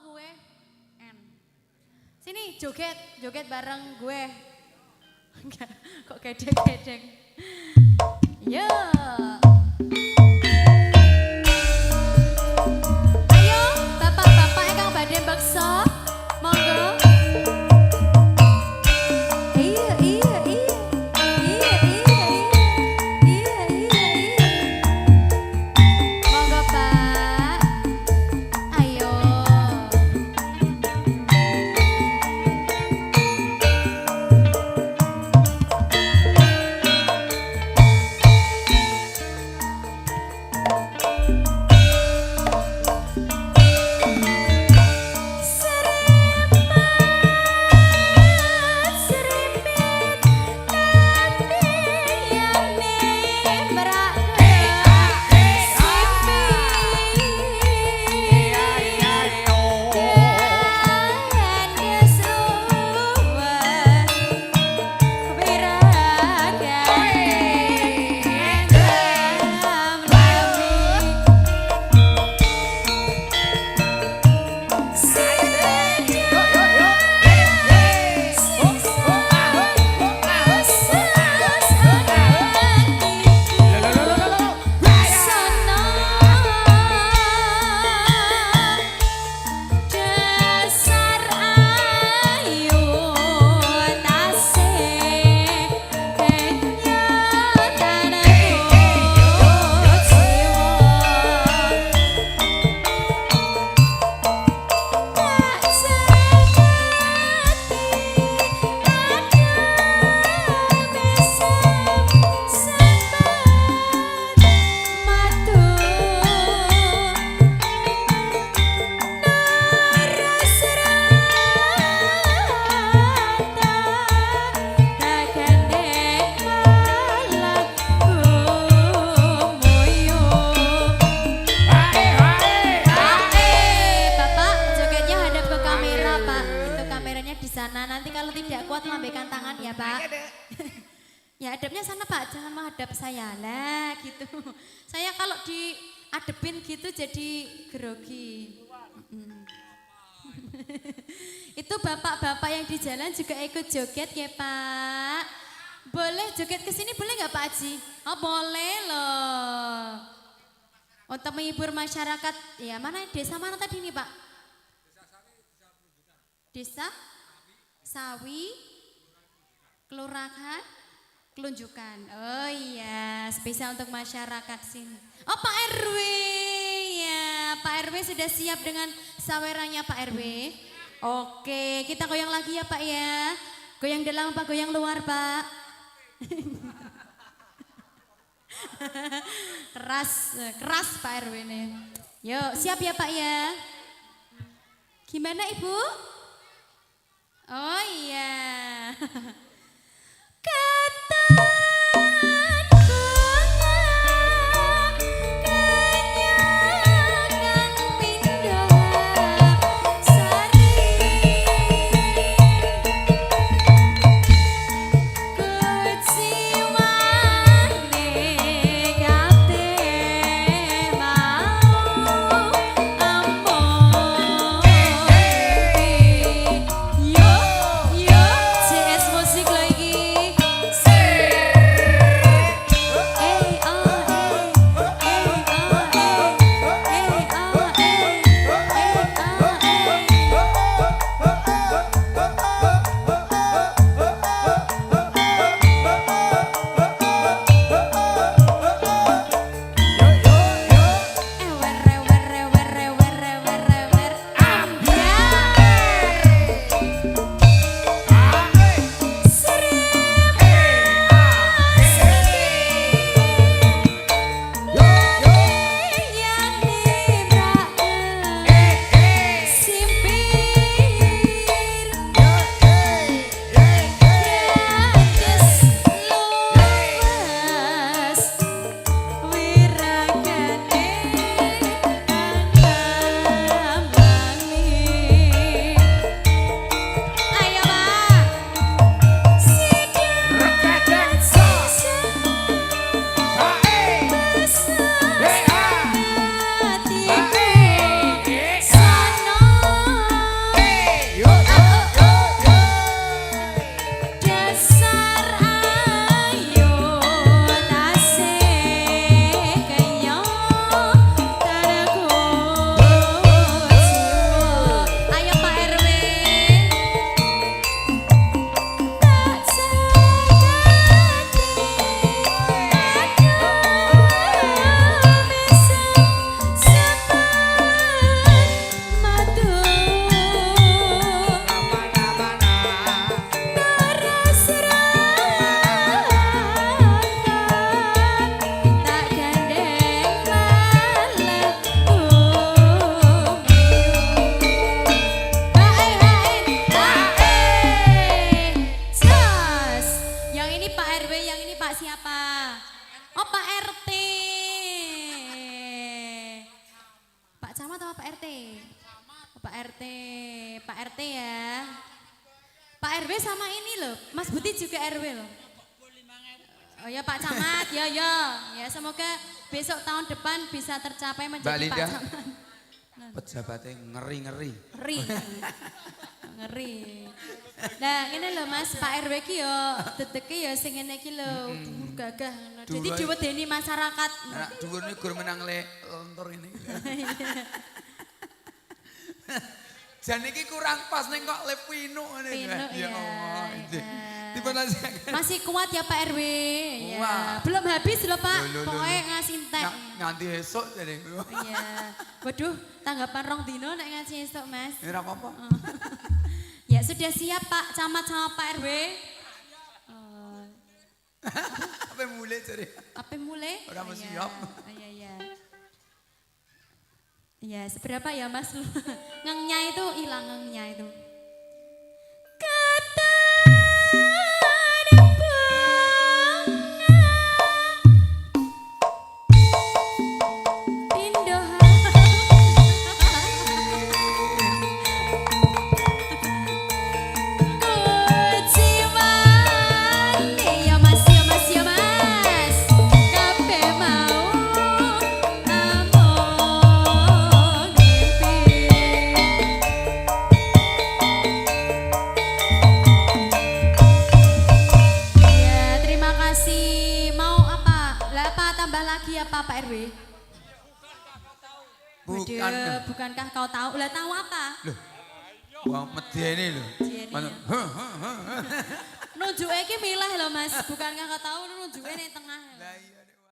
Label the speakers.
Speaker 1: gue? N. Sini joget, joget bareng gue. Enggak, kok gedeng-gedeng. Yo. Ayo, bapak-bapak ingkang badhe beksa, monggo. Iya, iya, iya. Iya, iya, iya. Iya, iya, iya. Monggo, Pak. Ayo. Nanti kalau tidak kuat lambaikan tangan ya Pak. Ya hadapnya sana Pak, jangan menghadap saya lah gitu. Saya kalau diadepin gitu jadi grogi. Itu bapak-bapak yang di jalan juga ikut joget ya Pak. Boleh joget ke sini boleh nggak Pak Haji? Oh boleh loh. Untuk menghibur masyarakat, ya mana desa mana tadi nih Pak? Desa Sawi, Kelurahan, Kelunjukan. Oh iya, spesial untuk masyarakat sini. Oh Pak RW, ya Pak RW sudah siap dengan sawerannya Pak RW. Oke, kita goyang lagi ya Pak ya. Goyang dalam Pak, goyang luar Pak. keras Pak RW nih. Yuk, siap ya Pak ya. Gimana Ibu? Oh iya.
Speaker 2: Musik lagi.
Speaker 1: RT. Pak RT ya. Pak RW sama ini loh, Mas Buti juga RW loh. Oh ya Pak Camat, ya. Ya semoga besok tahun depan bisa tercapai menjadi Pak Camat.
Speaker 2: Pejabatnya ngeri-ngeri.
Speaker 1: Ngeri. Nah, ini loh Mas, Pak RW ki yo dedeke yo sing ngene iki lho, gagah ngono. Dadi diwedeni masyarakat.
Speaker 2: Anak dhuwur niku gur menang lontor ini. Jan iki kurang pas ning kok le pinu ngene.
Speaker 1: Ya Allah. Masih
Speaker 2: Masih
Speaker 1: kuat ya Pak RW. Ya.
Speaker 2: Wah.
Speaker 1: Belum habis loh Pak. Pokoknya ngasih entek.
Speaker 2: Nganti esuk jadi.
Speaker 1: Iya. Waduh, tanggapan rong dino nek ngasih esuk Mas.
Speaker 2: Ora apa-apa.
Speaker 1: Ya sudah siap Pak Camat sama Pak RW.
Speaker 2: Apa mulai jadi?
Speaker 1: Apa mulai?
Speaker 2: Ora mesti siap.
Speaker 1: Iya. Iya, seberapa ya Mas? Ngengnya itu hilang ngengnya itu. Pak RW? Bukankah kau tahu? Lah tahu apa?
Speaker 2: Loh. Wong medeni lho.
Speaker 1: Nunjuke iki milih lho Mas, bukankah kau tahu nunjuke ning tengah.
Speaker 2: Lah iya.